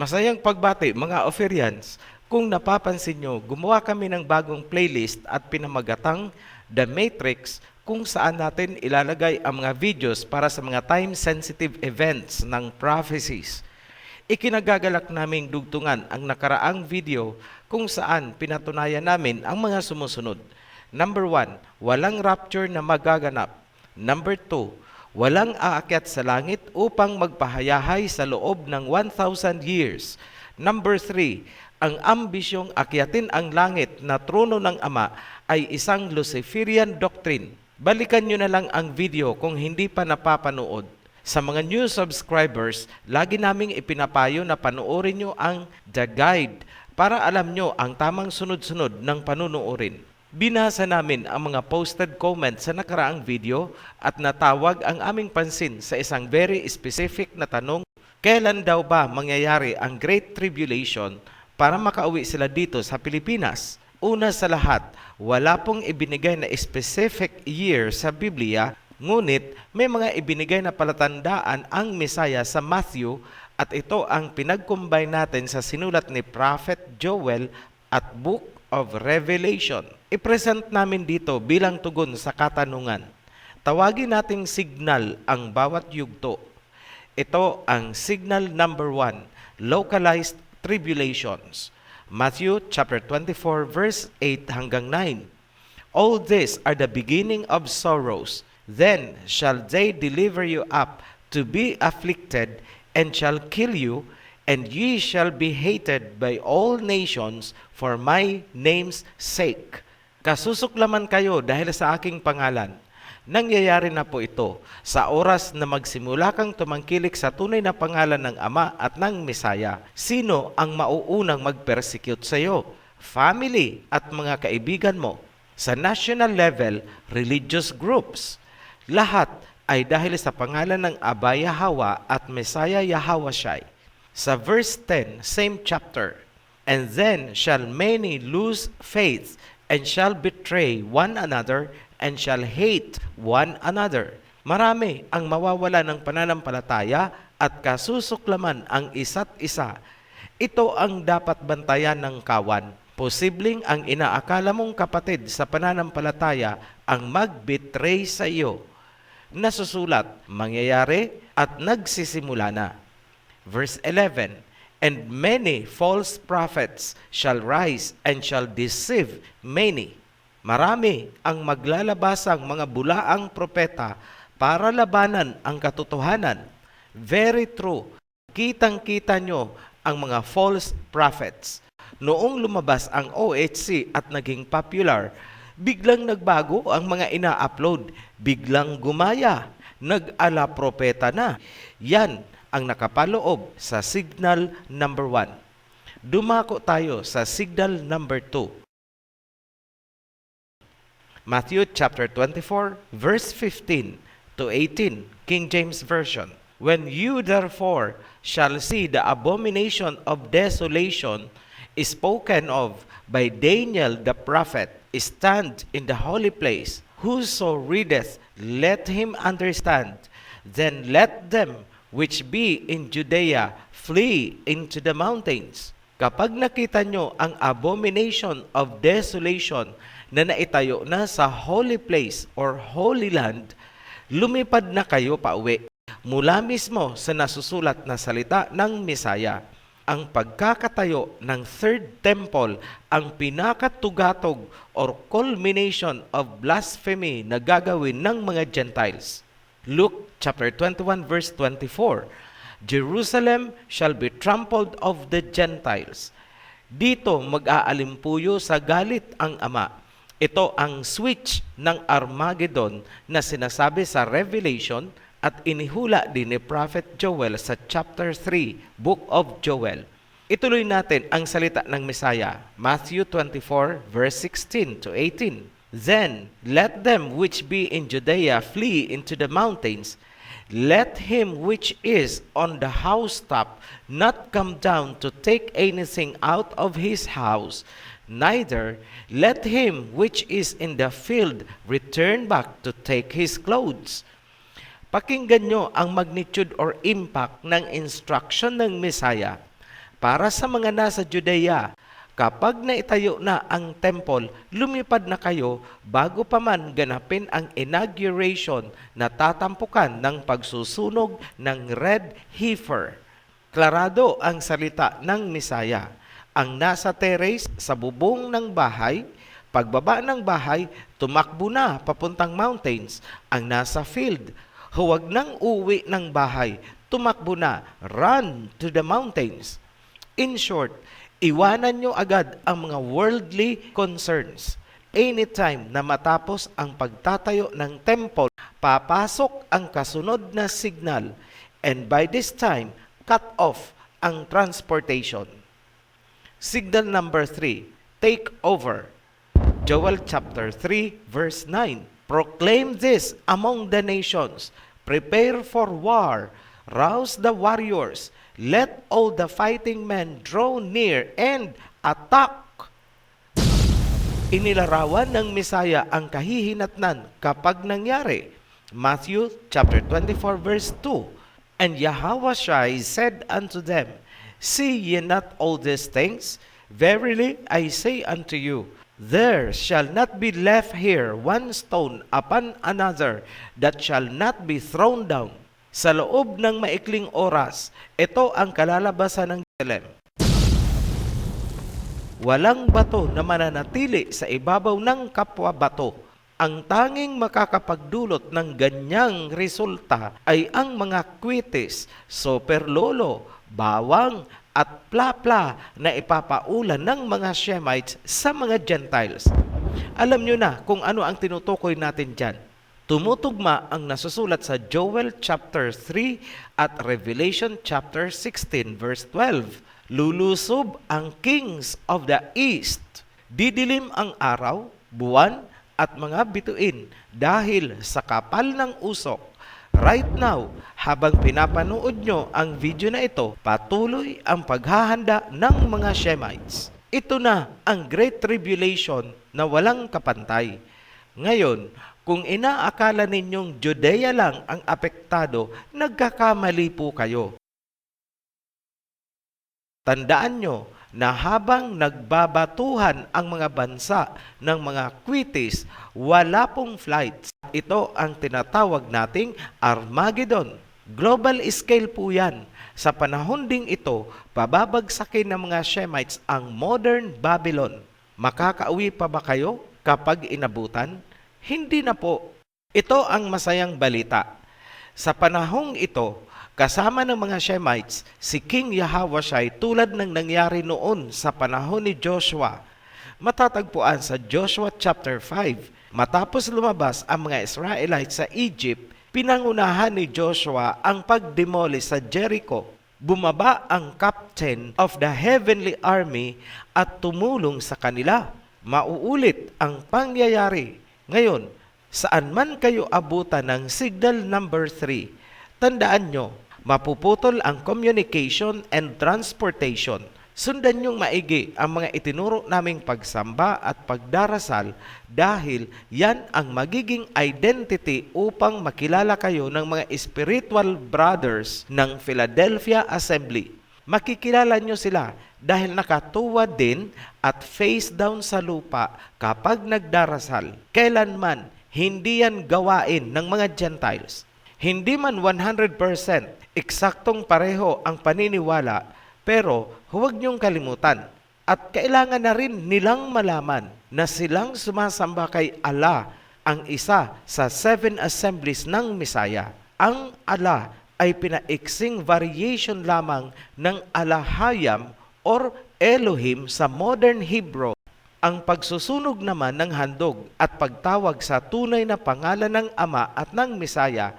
Masayang pagbati mga Oferians. Kung napapansin nyo, gumawa kami ng bagong playlist at pinamagatang The Matrix kung saan natin ilalagay ang mga videos para sa mga time-sensitive events ng prophecies. Ikinagagalak naming dugtungan ang nakaraang video kung saan pinatunayan namin ang mga sumusunod. Number 1, walang rapture na magaganap. Number 2, walang aakyat sa langit upang magpahayahay sa loob ng 1,000 years. Number 3, ang ambisyong akyatin ang langit na trono ng Ama ay isang Luciferian doctrine. Balikan nyo na lang ang video kung hindi pa napapanood. Sa mga new subscribers, lagi naming ipinapayo na panoorin nyo ang The Guide para alam nyo ang tamang sunod-sunod ng panunuorin. Binasa namin ang mga posted comments sa nakaraang video at natawag ang aming pansin sa isang very specific na tanong, kailan daw ba mangyayari ang Great Tribulation para makauwi sila dito sa Pilipinas? Una sa lahat, wala pong ibinigay na specific year sa Biblia, ngunit may mga ibinigay na palatandaan ang Mesaya sa Matthew at ito ang pinag-combine natin sa sinulat ni Prophet Joel at Book of Revelation. I-present namin dito bilang tugon sa katanungan. Tawagin nating signal ang bawat yugto. Ito ang signal number 1, localized tribulations. Matthew chapter 24 verse 8 hanggang 9. All these are the beginning of sorrows. Then shall they deliver you up to be afflicted, and shall kill you, and ye shall be hated by all nations for my name's sake. Kasusuklaman kayo dahil sa aking pangalan. Nangyayari na po ito sa oras na magsimula kang tumangkilik sa tunay na pangalan ng Ama at ng Mesaya. Sino ang mauunang mag-persecute sa iyo? Family at mga kaibigan mo. Sa national level, religious groups. Lahat ay dahil sa pangalan ng Aba Yahweh at Mesaya Yahawashai. Sa verse 10, same chapter, and then shall many lose faith, and shall betray one another, and shall hate one another. Marami ang mawawala ng pananampalataya at kasusuklaman ang isa't isa. Ito ang dapat bantayan ng kawan. Posibleng ang inaakala mong kapatid sa pananampalataya ang mag-betray sa iyo. Nasusulat, mangyayari at nagsisimula na. Verse 11, and many false prophets shall rise and shall deceive many. Marami ang maglalabasang mga bulaang propeta para labanan ang katotohanan. Very true. Kitang-kita nyo ang mga false prophets. Noong lumabas ang OHC at naging popular, biglang nagbago ang mga ina-upload. Biglang gumaya. Nag-ala propeta na. Yan ang nakapaloob sa signal number 1. Dumako tayo sa signal number 2. Matthew chapter 24, verse 15 to 18, King James Version. When you therefore shall see the abomination of desolation spoken of by Daniel the prophet stand in the holy place, whoso readeth, let him understand. Then let them which be in Judea flee into the mountains. Kapag nakita nyo ang abomination of desolation na naitayo na sa holy place or holy land, lumipad na kayo pauwi mula mismo sa nasusulat na salita ng Mesaya. Ang pagkakatayo ng third temple ang pinakatugatog or culmination of blasphemy na gagawin ng mga Gentiles. Luke chapter 21 verse 24, Jerusalem shall be trampled of the Gentiles. Dito mag-aalimpuyo sa galit ang Ama. Ito ang switch ng Armageddon na sinasabi sa Revelation at inihula din ni Prophet Joel sa chapter 3, Book of Joel. Ituloy natin ang salita ng Mesaya, Matthew 24 verse 16 to 18. Then let them which be in Judea flee into the mountains. Let him which is on the housetop not come down to take anything out of his house. Neither let him which is in the field return back to take his clothes. Pakinggan nyo ang magnitude or impact ng instruction ng Mesaya. Para sa mga nasa Judea, kapag naitayo na ang temple, lumipad na kayo bago pa man ganapin ang inauguration na tatampukan ng pagsusunog ng red heifer. Klarado ang salita ng Misaya. Ang nasa terrace sa bubong ng bahay, pagbaba ng bahay, tumakbo na papuntang mountains. Ang nasa field, huwag nang uwi ng bahay, tumakbo na, run to the mountains. In short, iwanan nyo agad ang mga worldly concerns. Anytime na matapos ang pagtatayo ng temple, papasok ang kasunod na signal, and by this time, cut off ang transportation. Signal number 3, take over. Joel chapter 3 verse 9, proclaim this among the nations, prepare for war, rouse the warriors, let all the fighting men draw near and attack. Inilarawan ng Misaya ang kahihinatnan kapag nangyari. Matthew chapter 24 verse 2, and Yahushua said unto them, see ye not all these things? Verily I say unto you, there shall not be left here one stone upon another that shall not be thrown down. Sa loob ng maikling oras, ito ang kalalabasan ng Jerusalem. Walang bato na mananatili sa ibabaw ng kapwa bato. Ang tanging makakapagdulot ng ganyang resulta ay ang mga kwitis, superlolo, bawang, at plapla na ipapaulan ng mga Shemites sa mga Gentiles. Alam nyo na kung ano ang tinutukoy natin dyan. Tumutugma ang nasusulat sa Joel chapter 3 at Revelation chapter 16 verse 12. Lulusob ang kings of the east. Didilim ang araw, buwan at mga bituin dahil sa kapal ng usok. Right now, habang pinapanood nyo ang video na ito, patuloy ang paghahanda ng mga Shemites. Ito na ang Great Tribulation na walang kapantay. Ngayon, kung inaakala ninyong Judea lang ang apektado, nagkakamali po kayo. Tandaan nyo na habang nagbabatuhan ang mga bansa ng mga kwitis, wala pong flights. Ito ang tinatawag nating Armageddon. Global scale po yan. Sa panahon ding ito, pababagsakin ng mga Shemites ang modern Babylon. Makakauwi pa ba kayo kapag inabutan? Hindi na po. Ito ang masayang balita. Sa panahong ito, kasama ng mga Shemites, si King Yahushua tulad ng nangyari noon sa panahon ni Joshua. Matatagpuan sa Joshua chapter 5. Matapos lumabas ang mga Israelites sa Egypt, pinangunahan ni Joshua ang pagdemolish sa Jericho. Bumaba ang captain of the heavenly army at tumulong sa kanila. Mauulit ang pangyayari. Ngayon, saan man kayo abutan ng signal number 3, tandaan nyo, mapuputol ang communication and transportation. Sundan niyong maigi ang mga itinuro naming pagsamba at pagdarasal dahil yan ang magiging identity upang makilala kayo ng mga spiritual brothers ng Philadelphia Assembly. Makikilala nyo sila dahil nakatuwad din at face down sa lupa kapag nagdarasal. Kailanman, hindi yan gawain ng mga Gentiles. Hindi man 100% eksaktong pareho ang paniniwala, pero huwag niyong kalimutan. At kailangan na rin nilang malaman na silang sumasamba kay Allah, ang isa sa 7 assemblies ng Misaya. Ang Allah ay pinaiksing variation lamang ng Alahayam or Elohim sa modern Hebrew. Ang pagsusunog naman ng handog at pagtawag sa tunay na pangalan ng Ama at ng Misaya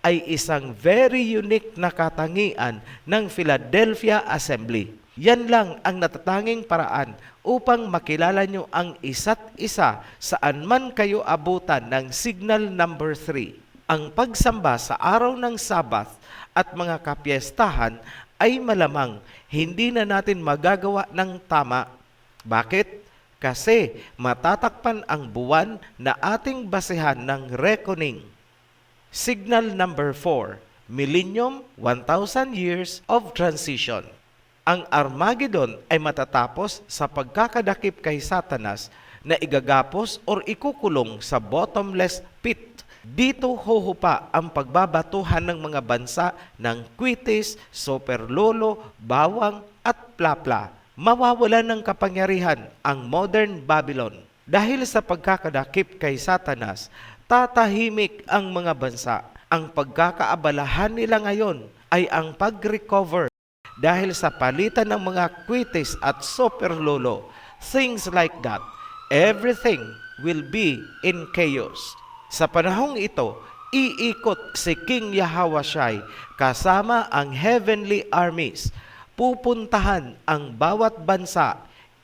ay isang very unique na katangian ng Philadelphia Assembly. Yan lang ang natatanging paraan upang makilala nyo ang isa't isa saan man kayo abutan ng signal number 3. Ang pagsamba sa araw ng Sabath at mga kapiestahan ay malamang hindi na natin magagawa ng tama. Bakit? Kasi matatakpan ang buwan na ating basehan ng reckoning. Signal number 4, Millennium, 1,000 Years of Transition. Ang Armageddon ay matatapos sa pagkakadakip kay Satanas na igagapos or ikukulong sa bottomless pit. Dito huhupa ang pagbabatuhan ng mga bansa ng Kwitis, Superlolo, Bawang at Plapla. Mawawalan ng kapangyarihan ang modern Babylon. Dahil sa pagkakadakip kay Satanas, tatahimik ang mga bansa. Ang pagkakaabalahan nila ngayon ay ang pag-recover dahil sa palitan ng mga Kwitis at Superlolo. Things like that. Everything will be in chaos. Sa panahong ito, iikot si King Yahawashai kasama ang heavenly armies. Pupuntahan ang bawat bansa,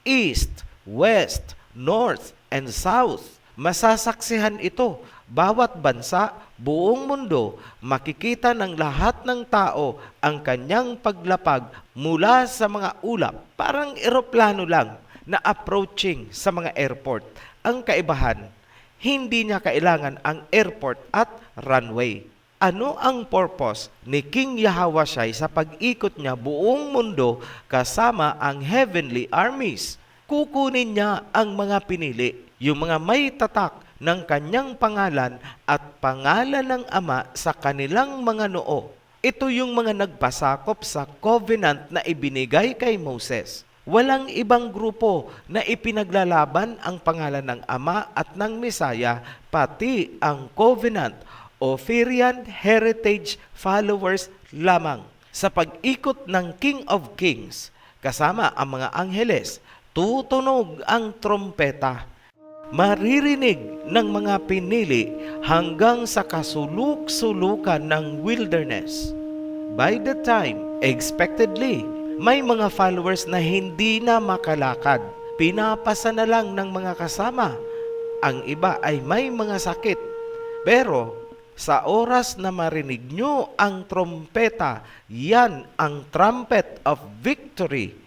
east, west, north, and south. Masasaksihan ito. Bawat bansa, buong mundo, makikita ng lahat ng tao ang kanyang paglapag mula sa mga ulap. Parang eroplano lang na approaching sa mga airport. Ang kaibahan, hindi niya kailangan ang airport at runway. Ano ang purpose ni King Yahawashai sa pag-ikot niya buong mundo kasama ang heavenly armies? Kukunin niya ang mga pinili, yung mga may tatak ng kanyang pangalan at pangalan ng Ama sa kanilang mga noo. Ito yung mga nagpasakop sa covenant na ibinigay kay Moses. Walang ibang grupo na ipinaglalaban ang pangalan ng Ama at ng Mesaya, pati ang covenant o Syrian heritage followers lamang. Sa pag-ikot ng King of Kings, kasama ang mga angheles, tutunog ang trompeta. Maririnig ng mga pinili hanggang sa kasuluk-sulukan ng wilderness. By the time, expectedly, may mga followers na hindi na makalakad. Pinapasa na lang ng mga kasama. Ang iba ay may mga sakit. Pero sa oras na marinig nyo ang trompeta, yan ang trumpet of victory.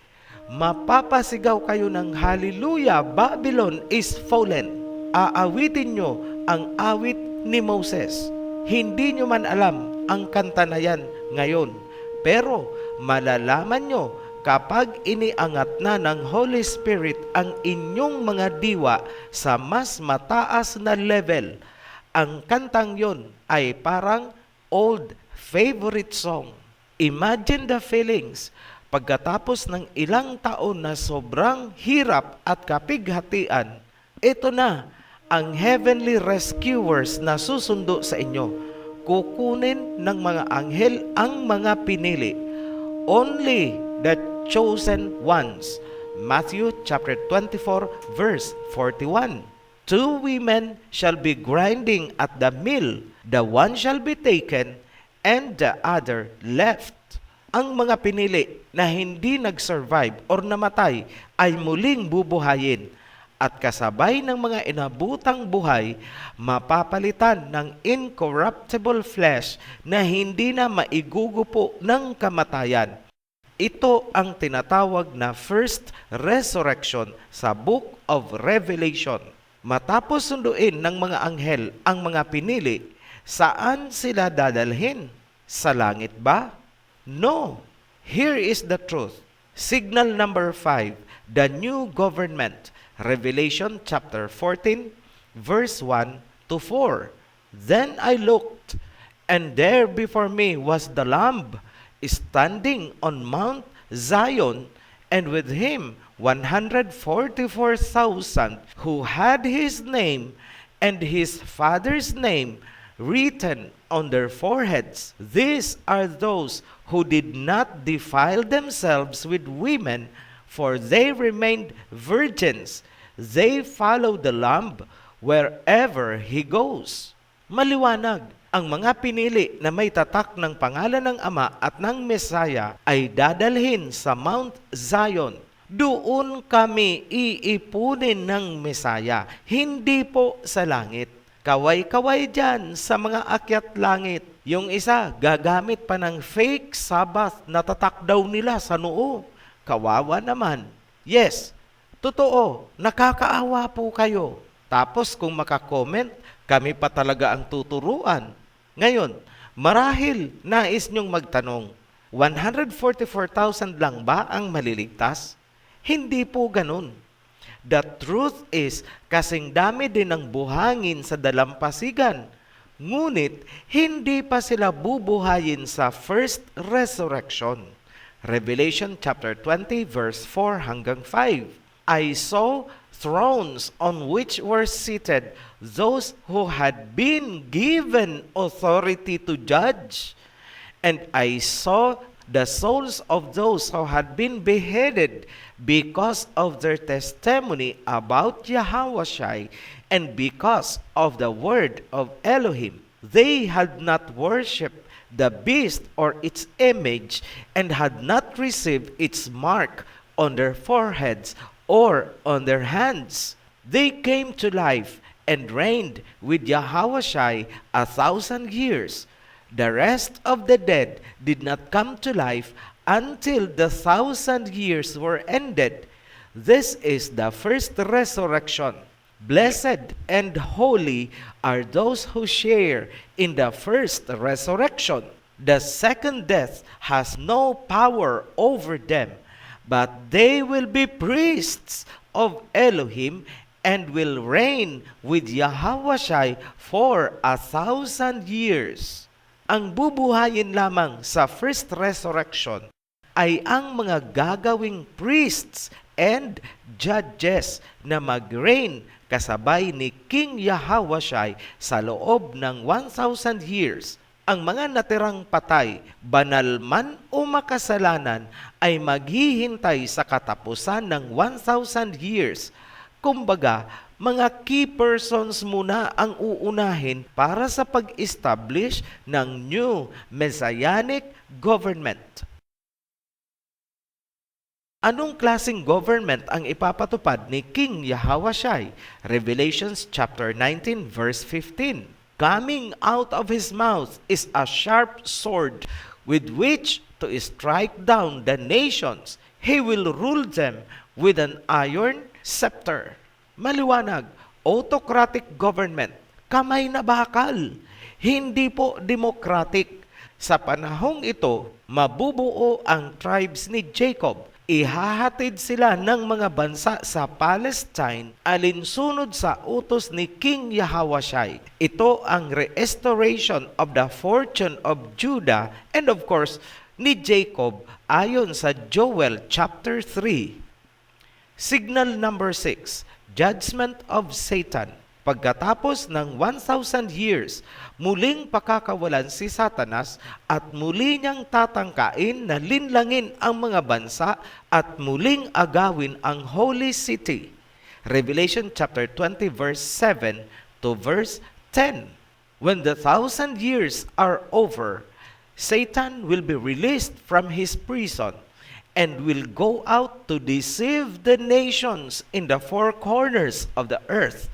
Mapapasigaw kayo ng Hallelujah, Babylon is fallen. Aawitin nyo ang awit ni Moses. Hindi nyo man alam ang kanta na yan ngayon. Pero malalaman nyo kapag iniangat na ng Holy Spirit ang inyong mga diwa sa mas mataas na level. Ang kantang yon ay parang old favorite song. Imagine the feelings pagkatapos ng ilang taon na sobrang hirap at kapighatian. Ito na ang heavenly rescuers na susundo sa inyo. Kukunin ng mga anghel ang mga pinili. Only the chosen ones. Matthew chapter 24 verse 41. 2 women shall be grinding at the mill. The one shall be taken and the other left. Ang mga pinili na hindi nag-survive or namatay ay muling bubuhayin at kasabay ng mga inabutang buhay, mapapalitan ng incorruptible flesh na hindi na maigugupo ng kamatayan. Ito ang tinatawag na first resurrection sa Book of Revelation. Matapos sunduin ng mga anghel ang mga pinili, saan sila dadalhin? Sa langit ba? No. Here is the truth. Signal number 5, the new government. Revelation chapter 14, verse 1 to 4. Then I looked, and there before me was the Lamb, standing on Mount Zion, and with him 144,000 who had his name and his father's name written on their foreheads. These are those who did not defile themselves with women, for they remained virgins. They follow the Lamb wherever he goes. Maliwanag, ang mga pinili na may tatak ng pangalan ng Ama at ng Mesaya ay dadalhin sa Mount Zion. Doon kami iipunin ng Mesaya, hindi po sa langit. Kaway-kaway dyan sa mga akyat langit. Yung isa, gagamit pa ng fake Sabbath na tatak daw nila sa noo. Kawawa naman. Yes, totoo, nakakaawa po kayo. Tapos kung makakomment, kami pa talaga ang tuturuan. Ngayon, marahil nais nyong magtanong, 144,000 lang ba ang maliligtas? Hindi po ganun. The truth is, kasing dami din ng buhangin sa dalampasigan. Ngunit, hindi pa sila bubuhayin sa first resurrection. Revelation chapter 20 verse 4 hanggang 5. I saw thrones on which were seated those who had been given authority to judge. And I saw the souls of those who had been beheaded because of their testimony about Yahweh and because of the word of Elohim. They had not worshipped the beast or its image and had not received its mark on their foreheads or on their hands. They came to life and reigned with Yahweh 1,000 years. The rest of the dead did not come to life until the 1,000 years were ended. This is the first resurrection. Blessed and holy are those who share in the first resurrection. The second death has no power over them, but they will be priests of Elohim and will reign with Yahweh for 1,000 years. Ang bubuhayin lamang sa first resurrection ay ang mga gagawing priests and judges na mag-reign kasabay ni King Yahweh sa loob ng 1,000 years. Ang mga natirang patay, banal man o makasalanan, ay maghihintay sa katapusan ng 1,000 years. Kumbaga, mga key persons muna ang uunahin para sa pag-establish ng new messianic government. Anong klaseng government ang ipapatupad ni King Yahweh? Revelations chapter 19 verse 15. Coming out of his mouth is a sharp sword with which to strike down the nations. He will rule them with an iron scepter. Maliwanag, autocratic government, kamay na bakal, hindi po democratic. Sa panahong ito, mabubuo ang tribes ni Jacob. Ihahatid sila ng mga bansa sa Palestine alinsunod sa utos ni King Yahweh. Ito ang restoration of the fortune of Judah and of course ni Jacob ayon sa Joel chapter 3. Signal number 6, judgment of Satan. Pagkatapos ng 1,000 years, muling pakakawalan si Satanas at muli niyang tatangkain na linlangin ang mga bansa at muling agawin ang Holy City. Revelation chapter 20 verse 7 to verse 10. When the 1,000 years are over, Satan will be released from his prison and will go out to deceive the nations in the four corners of the earth,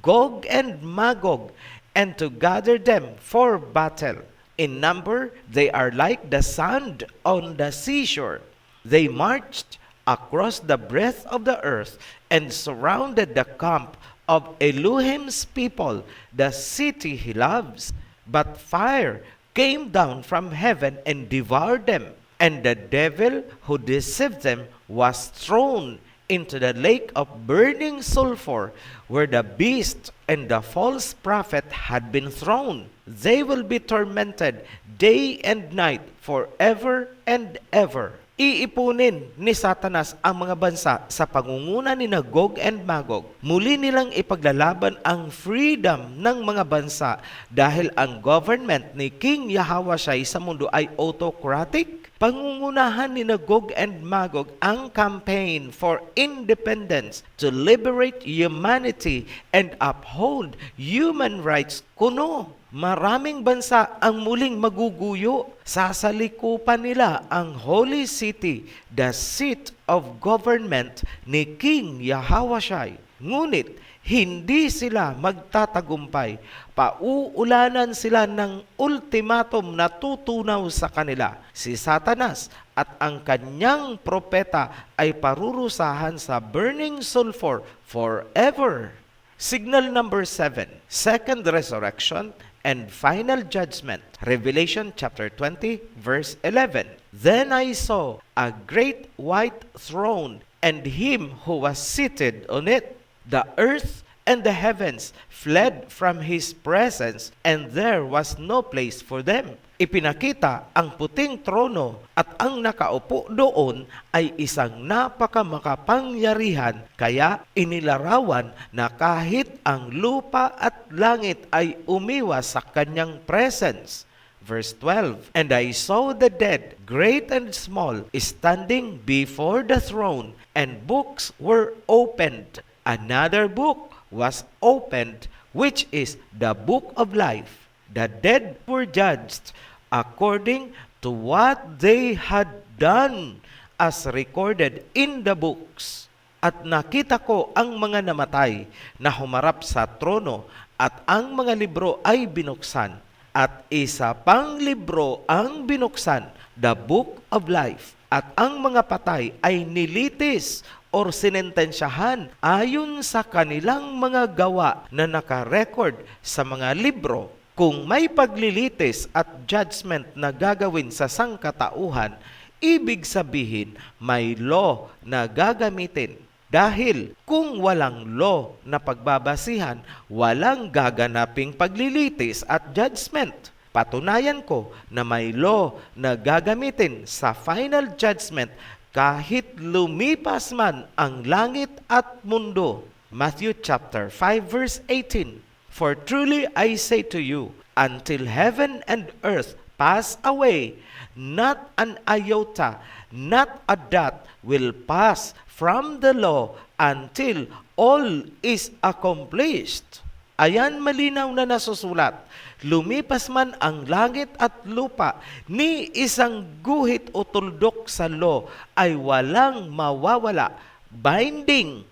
Gog and Magog, and to gather them for battle. In number, they are like the sand on the seashore. They marched across the breadth of the earth and surrounded the camp of Elohim's people, the city he loves. But fire came down from heaven and devoured them. And the devil who deceived them was thrown into the lake of burning sulfur, where the beast and the false prophet had been thrown. They will be tormented day and night forever and ever. Iipunin ni Satanas ang mga bansa sa pangunguna ni Gog and Magog. Muli nilang ipaglalaban ang freedom ng mga bansa dahil ang government ni King Yahweh sa mundo ay autocratic. Pangungunahan ni Gog and Magog ang campaign for independence to liberate humanity and uphold human rights kuno. Maraming bansa ang muling maguguyo. Sasalikupan nila ang Holy City, the seat of government ni King Yahweh. Ngunit, hindi sila magtatagumpay. Pauulanan sila ng ultimatum na tutunaw sa kanila. Si Satanas at ang kanyang propeta ay parurusahan sa burning sulfur forever. Signal number 7, second resurrection and final judgment. Revelation chapter 20 verse 11. Then I saw a great white throne, and him who was seated on it. The earth and the heavens fled from his presence, and there was no place for them. Ipinakita ang puting trono at ang nakaupo doon ay isang napakamakapangyarihan, kaya inilarawan na kahit ang lupa at langit ay umiwas sa kanyang presence. Verse 12, And I saw the dead, great and small, standing before the throne, and books were opened. Another book was opened, which is the book of life. The dead were judged according to what they had done, as recorded in the books. At nakita ko ang mga namatay na humarap sa trono, at ang mga libro ay binuksan. At isa pang libro ang binuksan, the book of life. At ang mga patay ay nilitis or sinentensyahan ayon sa kanilang mga gawa na nakarecord sa mga libro. Kung may paglilitis at judgment na gagawin sa sangkatauhan, ibig sabihin may law na gagamitin. Dahil kung walang law na pagbabasihan, walang gaganaping paglilitis at judgment. Patunayan ko na may law na gagamitin sa final judgment kahit lumipas man ang langit at mundo. Matthew chapter 5 verse 18. For truly I say to you, until heaven and earth pass away, not an iota, not a dot will pass from the law until all is accomplished. Ayan, malinaw na nasusulat. Lumipas man ang langit at lupa, ni isang guhit o tuldok sa law ay walang mawawala. Binding.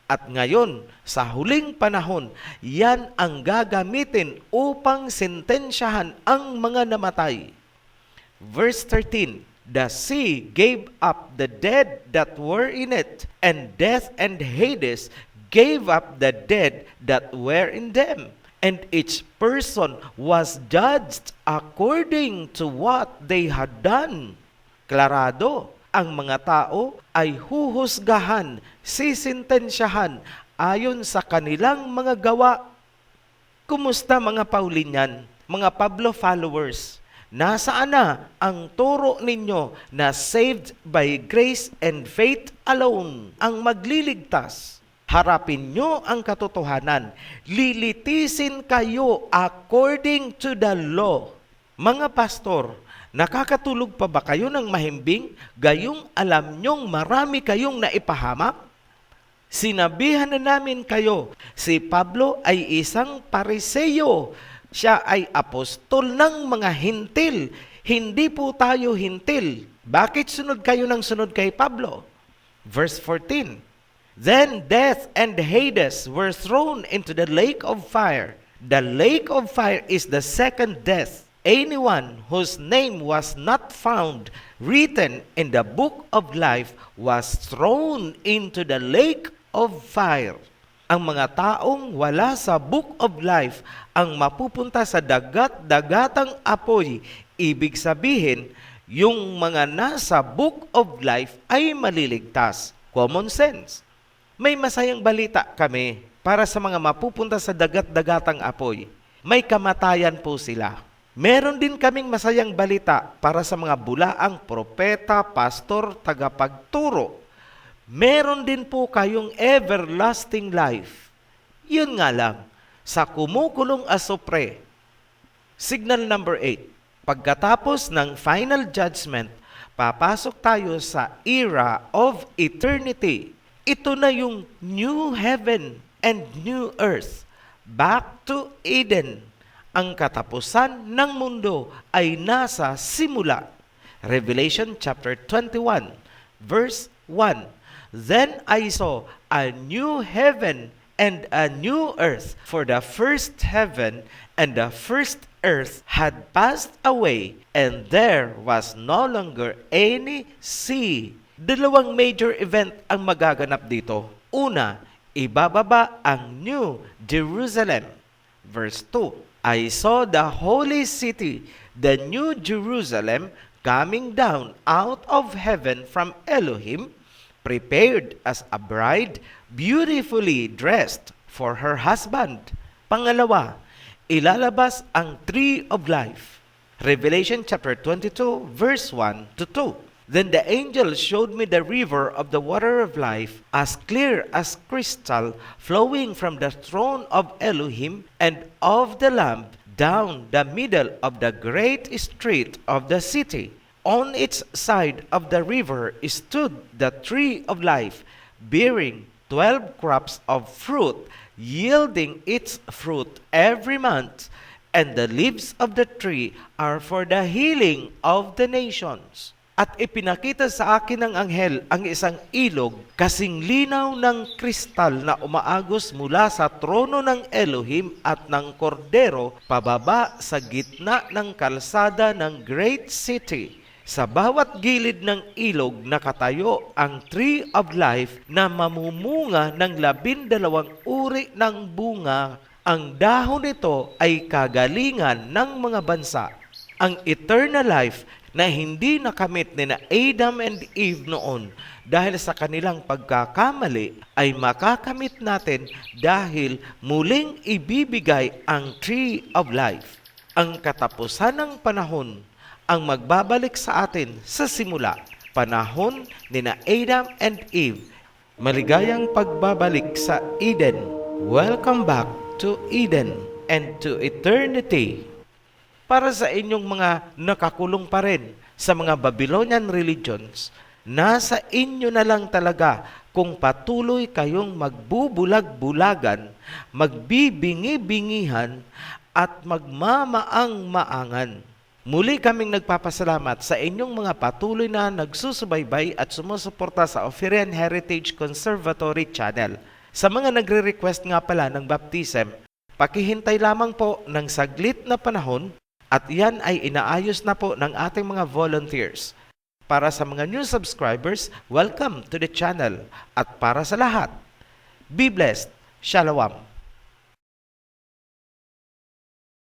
At ngayon, sa huling panahon, yan ang gagamitin upang sentensyahan ang mga namatay. Verse 13, The sea gave up the dead that were in it, and death and Hades gave up the dead that were in them. And each person was judged according to what they had done. Klarado, ang mga tao ay huhusgahan, sisintensyahan ayon sa kanilang mga gawa. Kumusta mga Paulinian, mga Pablo followers? Nasaan na ang turo ninyo na saved by grace and faith alone ang magliligtas? Harapin nyo ang katotohanan. Lilitisin kayo according to the law. Mga pastor, nakakatulog pa ba kayo ng mahimbing gayong alam nyong marami kayong naipahamak? Sinabihan na namin kayo, si Pablo ay isang Pariseo. Siya ay apostol ng mga hintil. Hindi po tayo hintil. Bakit sunod kayo ng sunod kay Pablo? Verse 14, Then death and Hades were thrown into the lake of fire. The lake of fire is the second death. Anyone whose name was not found written in the book of life was thrown into the lake of fire. Ang mga taong wala sa book of life ang mapupunta sa dagat-dagatang apoy. Ibig sabihin, yung mga nasa book of life ay maliligtas. Common sense. May masayang balita kami para sa mga mapupunta sa dagat-dagatang apoy. May kamatayan po sila. Meron din kaming masayang balita para sa mga bulaang propeta, pastor, tagapagturo. Meron din po kayong everlasting life. Yun nga lang, sa kumukulong asupre. Signal number 8. Pagkatapos ng final judgment, papasok tayo sa era of eternity. Ito na yung new heaven and new earth. Back to Eden. Ang katapusan ng mundo ay nasa simula. Revelation chapter 21, verse 1. Then I saw a new heaven and a new earth, for the first heaven and the first earth had passed away, and there was no longer any sea. Dalawang major event ang magaganap dito. Una, ibababa ang New Jerusalem. Verse 2, I saw the holy city, the New Jerusalem, coming down out of heaven from Elohim, prepared as a bride, beautifully dressed for her husband. Pangalawa, ilalabas ang tree of life. Revelation chapter 22, verse 1 to 2. Then the angel showed me the river of the water of life, as clear as crystal, flowing from the throne of Elohim and of the Lamb down the middle of the great street of the city. On its side of the river stood the tree of life, bearing 12 crops of fruit, yielding its fruit every month, and the leaves of the tree are for the healing of the nations. At ipinakita sa akin ng anghel ang isang ilog kasing linaw ng kristal na umaagos mula sa trono ng Elohim at ng Kordero pababa sa gitna ng kalsada ng great city. Sa bawat gilid ng ilog nakatayo ang tree of life na mamumunga ng 12 uri ng bunga. Ang dahon nito ay kagalingan ng mga bansa. Ang eternal life na hindi nakamit ni na Adam and Eve noon dahil sa kanilang pagkakamali ay makakamit natin dahil muling ibibigay ang tree of life. Ang katapusan ng panahon ang magbabalik sa atin sa simula, panahon ni na Adam and Eve. Maligayang pagbabalik sa Eden. Welcome back to Eden and to eternity. Para sa inyong mga nakakulong pa rin sa mga Babylonian religions, nasa inyo na lang talaga kung patuloy kayong magbubulag-bulagan, magbibingi-bingihan, at magmamaang-maangan. Muli kaming nagpapasalamat sa inyong mga patuloy na nagsusubaybay at sumusuporta sa Oferian Heritage Conservatory channel. Sa mga nagre-request nga pala ng baptism, pakihintay lamang po ng saglit na panahon at yan ay inaayos na po ng ating mga volunteers. Para sa mga new subscribers, welcome to the channel. At para sa lahat, be blessed. Shalom.